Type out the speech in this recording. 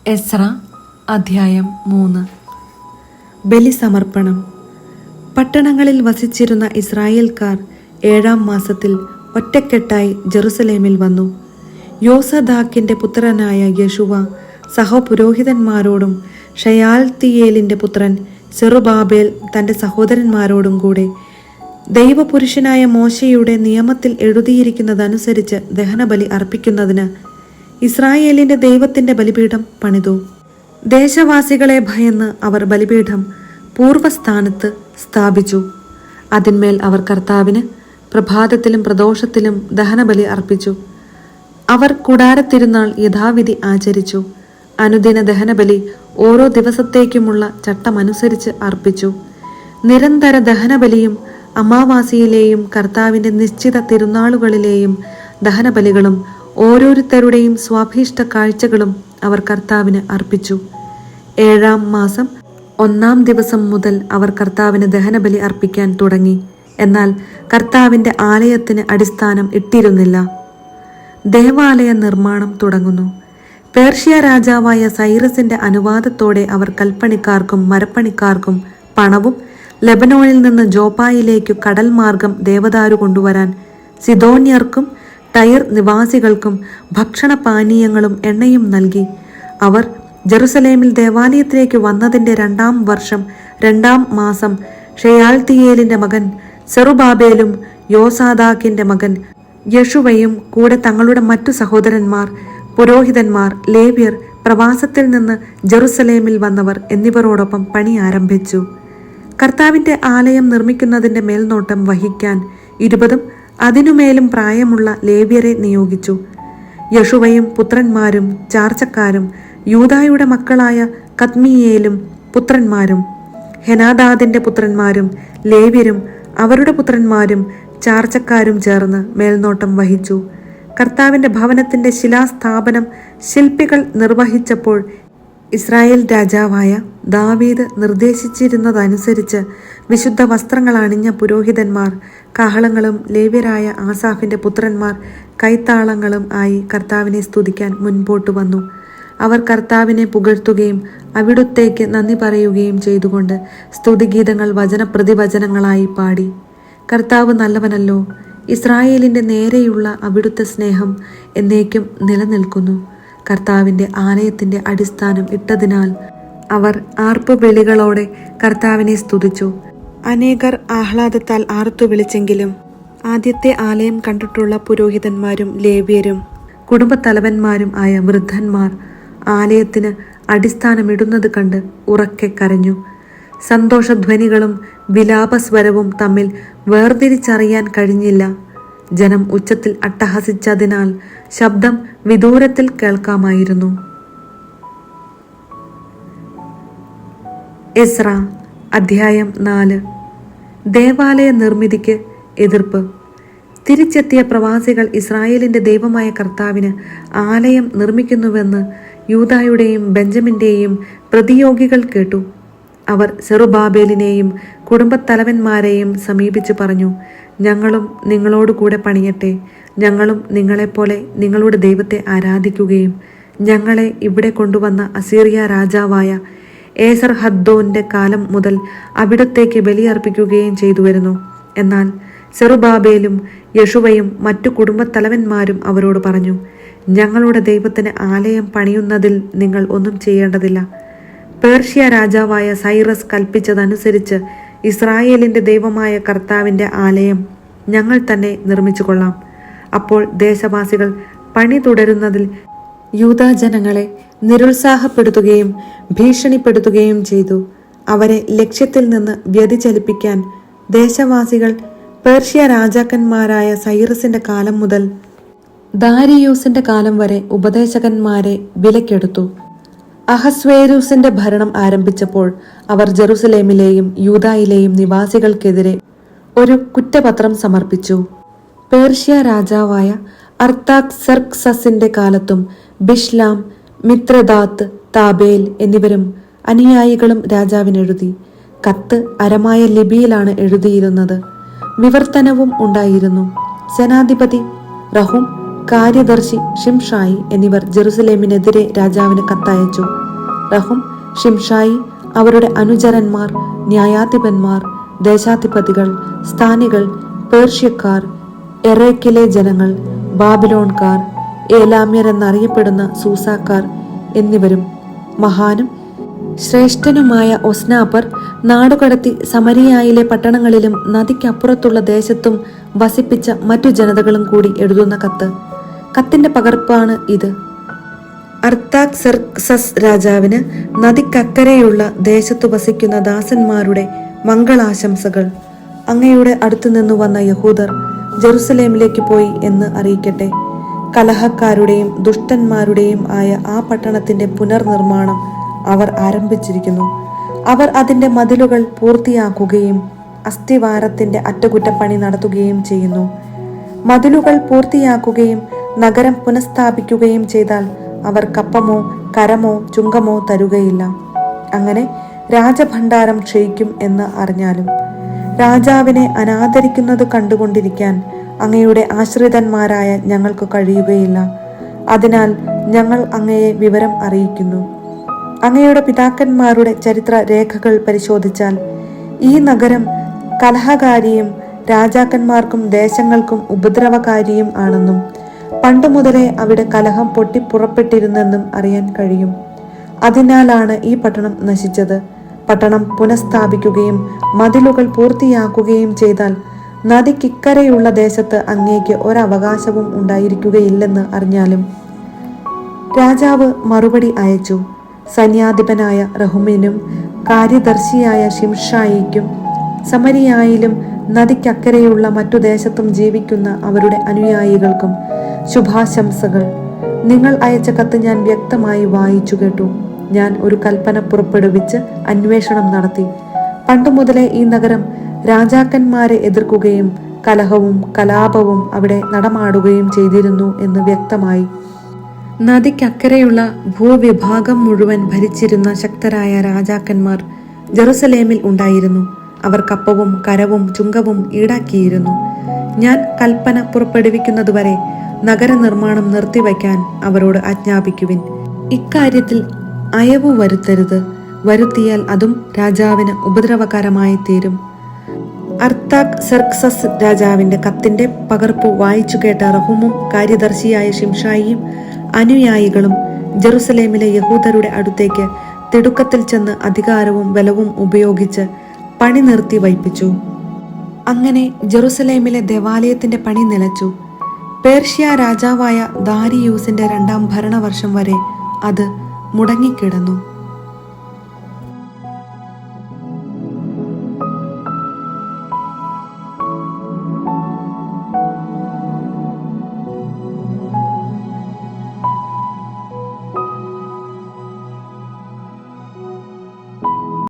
Ezra അധ്യായം 3. ബലിസമർപ്പണം. പട്ടണങ്ങളിൽ വസിച്ചിരുന്ന ഇസ്രായേൽക്കാർ 7-ാം മാസത്തിൽ ഒറ്റക്കെട്ടായി ജെറുസലേമിൽ വന്നു. യോസദാക്കിന്റെ പുത്രനായ യശുവ സഹപുരോഹിതന്മാരോടും ഷയാൽത്തിയേലിന്റെ പുത്രൻ സെറുബാബേൽ തന്റെ സഹോദരന്മാരോടും കൂടെ ദൈവപുരുഷനായ മോശയുടെ നിയമത്തിൽ എഴുതിയിരിക്കുന്നതനുസരിച്ച് ദഹനബലി അർപ്പിക്കുന്നതിന് ഇസ്രായേലിന്റെ ദൈവത്തിന്റെ ബലിപീഠം പണിതു. ദേശവാസികളെ ഭയന്ന് അവർ ബലിപീഠം പൂർവസ്ഥാനത്ത് സ്ഥാപിച്ചു. അതിന്മേൽ അവർ കർത്താവിന് പ്രഭാതത്തിലും പ്രദോഷത്തിലും ദഹനബലി അർപ്പിച്ചു. അവർ കൂടാരത്തിരുന്നാൾ യഥാവിധി ആചരിച്ചു. അനുദിന ദഹനബലി ഓരോ ദിവസത്തേക്കുമുള്ള ചട്ടമനുസരിച്ച് അർപ്പിച്ചു. നിരന്തര ദഹനബലിയും അമാവാസിയിലെയും കർത്താവിന്റെ നിശ്ചിത തിരുനാളുകളിലെയും ദഹനബലികളും ഓരോരുത്തരുടെയും സ്വാഭീഷ്ട കാഴ്ചകളും അവർ കർത്താവിന് അർപ്പിച്ചു. 7-ാം മാസം 1-ാം ദിവസം മുതൽ അവർ കർത്താവിന് ദഹനബലി അർപ്പിക്കാൻ തുടങ്ങി. എന്നാൽ കർത്താവിന്റെ ആലയത്തിന് അടിസ്ഥാനം ഇട്ടിരുന്നില്ല. ദേവാലയ നിർമ്മാണം തുടങ്ങുന്നു. പേർഷ്യ രാജാവായ സൈറസിന്റെ അനുവാദത്തോടെ അവർ കൽപ്പണിക്കാർക്കും മരപ്പണിക്കാർക്കും പണവും ലെബനോനിൽ നിന്ന് ജോപ്പായിലേക്കു കടൽ മാർഗം ദേവദാരു കൊണ്ടുവരാൻ സിദോന്യർക്കും ടയർ നിവാസികൾക്കും ഭക്ഷണപാനീയങ്ങളും എണ്ണയും നൽകി. അവർ ജെറുസലേമിൽ ദേവാലയത്തിലേക്ക് വന്നതിന്റെ 2-ാം വർഷം 2-ാം മാസം ഷെയാൽത്തിയേലിന്റെ മകൻ സെറുബാബേലും യോസാദാക്കിന്റെ മകൻ യശുവയും കൂടെ തങ്ങളുടെ മറ്റു സഹോദരന്മാർ, പുരോഹിതന്മാർ, ലേവ്യർ, പ്രവാസത്തിൽ നിന്ന് ജെറുസലേമിൽ വന്നവർ എന്നിവരോടൊപ്പം പണി ആരംഭിച്ചു. കർത്താവിന്റെ ആലയം നിർമ്മിക്കുന്നതിന്റെ മേൽനോട്ടം വഹിക്കാൻ 20-ഉം അതിനുമേലും പ്രായമുള്ള ലേവ്യരെ നിയോഗിച്ചു. യശുവയും പുത്രന്മാരും ചാർച്ചക്കാരും യൂദായുടെ മക്കളായ കദ്മിയേലും പുത്രന്മാരും ഹെനാദാദിന്റെ പുത്രന്മാരും ലേവ്യരും അവരുടെ പുത്രന്മാരും ചാർച്ചക്കാരും ചേർന്ന് മേൽനോട്ടം വഹിച്ചു. കർത്താവിന്റെ ഭവനത്തിന്റെ ശിലാസ്ഥാപനം ശില്പികൾ നിർവഹിച്ചപ്പോൾ ഇസ്രായേൽ രാജാവായ ദാവീദ് നിർദ്ദേശിച്ചിരുന്നതനുസരിച്ച് വിശുദ്ധ വസ്ത്രങ്ങൾ അണിഞ്ഞ പുരോഹിതന്മാർ കാഹളങ്ങളും ലേവ്യരായ ആസാഫിന്റെ പുത്രന്മാർ കൈത്താളങ്ങളും ആയി കർത്താവിനെ സ്തുതിക്കാൻ മുൻപോട്ട് വന്നു. അവർ കർത്താവിനെ പുകഴ്ത്തുകയും അവിടുത്തേക്ക് നന്ദി പറയുകയും ചെയ്തുകൊണ്ട് സ്തുതിഗീതങ്ങൾ വചനപ്രതിവചനങ്ങളായി പാടി. കർത്താവ് നല്ലവനല്ലോ, ഇസ്രായേലിന്റെ നേരെയുള്ള അവിടുത്തെ സ്നേഹം എന്നേക്കും നിലനിൽക്കുന്നു. കർത്താവിന്റെ ആലയത്തിന്റെ അടിസ്ഥാനം ഇട്ടതിനാൽ അവർ ആർപ്പുവിളികളോടെ കർത്താവിനെ സ്തുതിച്ചു. അനേകർ ആഹ്ലാദത്താൽ ആർത്തു വിളിച്ചെങ്കിലും ആദ്യത്തെ ആലയം കണ്ടിട്ടുള്ള പുരോഹിതന്മാരും ലേവ്യരും കുടുംബത്തലവന്മാരും ആയ വൃദ്ധന്മാർ ആലയത്തിന് അടിസ്ഥാനമിടുന്നത് കണ്ട് ഉറക്കെ കരഞ്ഞു. സന്തോഷധ്വനികളും വിലാപസ്വരവും തമ്മിൽ വേർതിരിച്ചറിയാൻ കഴിഞ്ഞില്ല. ജനം ഉച്ചത്തിൽ അട്ടഹസിച്ചതിനാൽ ശബ്ദം വിദൂരത്തിൽ കേൾക്കാമായിരുന്നു. എസ്രാ അധ്യായം 4. ദേവാലയ നിർമ്മിതിക്ക് എതിർപ്പ്. തിരിച്ചെത്തിയ പ്രവാസികൾ ഇസ്രായേലിന്റെ ദൈവമായ കർത്താവിന് ആലയം നിർമ്മിക്കുന്നുവെന്ന് യൂദായുടെയും ബെഞ്ചമിന്റെയും പ്രതിയോഗികൾ കേട്ടു. അവർ സെറുബാബേലിനെയും കുടുംബത്തലവന്മാരെയും സമീപിച്ചു പറഞ്ഞു, ഞങ്ങളും നിങ്ങളോടുകൂടെ പണിയട്ടെ. ഞങ്ങളും നിങ്ങളെപ്പോലെ നിങ്ങളുടെ ദൈവത്തെ ആരാധിക്കുകയും ഞങ്ങളെ ഇവിടെ കൊണ്ടുവന്ന അസീറിയ രാജാവായ ഏസർഹദ്ദോന്റെ കാലം മുതൽ അവിടത്തേക്ക് ബലിയർപ്പിക്കുകയും ചെയ്തു വരുന്നു. എന്നാൽ സെറുബാബേലും യശുവയും മറ്റു കുടുംബത്തലവന്മാരും അവരോട് പറഞ്ഞു, ഞങ്ങളുടെ ദൈവത്തിന് ആലയം പണിയുന്നതിൽ നിങ്ങൾ ഒന്നും ചെയ്യേണ്ടതില്ല. പേർഷ്യ രാജാവായ സൈറസ് കൽപ്പിച്ചതനുസരിച്ച് ഇസ്രായേലിന്റെ ദൈവമായ കർത്താവിന്റെ ആലയം ഞങ്ങൾ തന്നെ നിർമ്മിച്ചു കൊള്ളാം. അപ്പോൾ ദേശവാസികൾ പണി തുടരുന്നതിൽ യൂദാ ജനങ്ങളെ നിരുത്സാഹപ്പെടുത്തുകയും ഭീഷണിപ്പെടുത്തുകയും ചെയ്തു. അവരെ ലക്ഷ്യത്തിൽ നിന്ന് വ്യതിചലിപ്പിക്കാൻ ദേശവാസികൾ പേർഷ്യ രാജാക്കന്മാരായ സൈറസിന്റെ കാലം മുതൽ ദാരിയൂസിന്റെ കാലം വരെ ഉപദേശകന്മാരെ വിലക്കെടുത്തു. അഹസ്വേരൂസിന്റെ ഭരണം ആരംഭിച്ചപ്പോൾ അവർ ജെറുസലേമിലെയും യൂദായിലെയും നിവാസികൾക്കെതിരെ ഒരു കുറ്റപത്രം സമർപ്പിച്ചു. പേർഷ്യ രാജാവായ അർത്താക്സർക്സസിന്റെ കാലത്തും ബിഷ്ലാം, മിത്രദാത്ത്, താബേൽ എന്നിവരും അനുയായികളും രാജാവിനെഴുതി. കത്ത് അരമായ ലിപിയിലാണ് എഴുതിയിരുന്നത്. വിവർത്തനവും ഉണ്ടായിരുന്നു. സേനാധിപതി റഹും കാര്യദർശി ഷിംഷായി എന്നിവർ ജെറുസലേമിനെതിരെ രാജാവിന് കത്തയച്ചു. റഹും, ഷിംഷായി, അവരുടെ അനുചരന്മാർ, ന്യായാധിപന്മാർ, ദേശാധിപതികൾ, സ്ഥാനികൾ, പേർഷ്യക്കാർ, എറേക്കിലെ ജനങ്ങൾ, ബാബിലോൺകാർ, ഏലാമ്യർ എന്നറിയപ്പെടുന്ന സൂസാക്കാർ എന്നിവരും മഹാനും ശ്രേഷ്ഠനുമായ ഒസ്നാപ്പർ നാടുകടത്തി സമരിയായിലെ പട്ടണങ്ങളിലും നദിക്കപ്പുറത്തുള്ള ദേശത്തും വസിപ്പിച്ച മറ്റു ജനതകളും കൂടി എഴുതുന്ന കത്ത്. കത്തിന്റെ പകർപ്പാണ് ഇത്. അർത്താക്സെർക്സസ് രാജാവിന് നദിക്കക്കരെയുള്ള ദേശത്തു വസിക്കുന്ന ദാസന്മാരുടെ മംഗളാശംസകൾ. അങ്ങയുടെ അടുത്തുനിന്നു വന്ന യഹൂദർ ജെറുസലേമിലേക്ക് പോയി എന്ന് അറിയിക്കട്ടെ. കലഹക്കാരുടെയും ദുഷ്ടന്മാരുടെയും ആയ ആ പട്ടണത്തിന്റെ പുനർനിർമ്മാണം അവർ ആരംഭിച്ചിരിക്കുന്നു. അവർ അതിന്റെ മതിലുകൾ പൂർത്തിയാക്കുകയും അസ്ഥിവാരത്തിന്റെ അറ്റകുറ്റപ്പണി നടത്തുകയും ചെയ്യുന്നു. മതിലുകൾ പൂർത്തിയാക്കുകയും നഗരം പുനഃസ്ഥാപിക്കുകയും ചെയ്താൽ അവർ കപ്പമോ കരമോ ചുങ്കമോ തരുകയില്ല. അങ്ങനെ രാജഭണ്ഡാരം ക്ഷയിക്കും എന്ന് അറിഞ്ഞാലും രാജാവിനെ അനാദരിക്കുന്നത് കണ്ടുകൊണ്ടിരിക്കാൻ അങ്ങയുടെ ആശ്രിതന്മാരായ ഞങ്ങൾക്ക് കഴിയുകയില്ല. അതിനാൽ ഞങ്ങൾ അങ്ങയെ വിവരം അറിയിക്കുന്നു. അങ്ങയുടെ പിതാക്കന്മാരുടെ ചരിത്ര രേഖകൾ പരിശോധിച്ചാൽ ഈ നഗരം കലഹകാരിയും രാജാക്കന്മാർക്കും ദേശങ്ങൾക്കും ഉപദ്രവകാരിയും ആണെന്നും പണ്ടു മുതലേ അവിടെ കലഹം പൊട്ടിപ്പുറപ്പെട്ടിരുന്നെന്നും അറിയാൻ കഴിയും. അതിനാലാണ് ഈ പട്ടണം നശിച്ചത്. പട്ടണം പുനഃസ്ഥാപിക്കുകയും മതിലുകൾ പൂർത്തിയാക്കുകയും ചെയ്താൽ നദിക്കിക്കരെയുള്ള ദേശത്ത് അങ്ങേക്ക് ഒരവകാശവും ഉണ്ടായിരിക്കുകയില്ലെന്ന് അറിഞ്ഞാലും. രാജാവ് മറുപടി അയച്ചു. സൈന്യാധിപനായ റഹുമിനും കാര്യദർശിയായ ഷിംഷായിക്കും സമരിയായിലും നദിക്കക്കരെയുള്ള മറ്റു ദേശത്തും ജീവിക്കുന്ന അവരുടെ അനുയായികൾക്കും ശുഭാശംസകൾ. നിങ്ങൾ അയച്ച കത്ത് ഞാൻ വ്യക്തമായി വായിച്ചു കേട്ടു. ഞാൻ ഒരു കൽപ്പന പുറപ്പെടുവിച്ച് അന്വേഷണം നടത്തി. പണ്ടു മുതലേ ഈ നഗരം രാജാക്കന്മാരെ എതിർക്കുകയും കലഹവും കലാപവും അവിടെ നടമാടുകയും ചെയ്തിരുന്നു എന്ന് വ്യക്തമായി. നദിക്കക്കരെയുള്ള ഭൂവിഭാഗം മുഴുവൻ ഭരിച്ചിരുന്ന ശക്തരായ രാജാക്കന്മാർ ജെറുസലേമിൽ ഉണ്ടായിരുന്നു. അവർ കപ്പവും കരവും ചുങ്കവും ഈടാക്കിയിരുന്നു. ഞാൻ കൽപ്പന പുറപ്പെടുവിക്കുന്നതുവരെ നഗരനിർമ്മാണം നിർത്തിവയ്ക്കാൻ അവരോട് ആജ്ഞാപിക്കുവിൻ. ഇക്കാര്യത്തിൽ അയവു വരുത്തരുത്. വരുത്തിയാൽ അതും രാജാവിന് ഉപദ്രവകരമായി തീരും. അർത്താക്സെർക്സസ് രാജാവിന്റെ കത്തിന്റെ പകർപ്പ് വായിച്ചു കേട്ട റഹുമും കാര്യദർശിയായ ഷിംഷായിയും അനുയായികളും ജെറുസലേമിലെ യഹൂദരുടെ അടുത്തേക്ക് തിടുക്കത്തിൽ ചെന്ന് അധികാരവും ബലവും ഉപയോഗിച്ച് പണി നിർത്തി വയ്പ്പിച്ചു. അങ്ങനെ ജെറുസലേമിലെ ദേവാലയത്തിന്റെ പണി നിലച്ചു. പേർഷ്യ രാജാവായ ദാരിയൂസിന്റെ 2ാം ഭരണവർഷം വരെ അത് മുടങ്ങിക്കിടന്നു.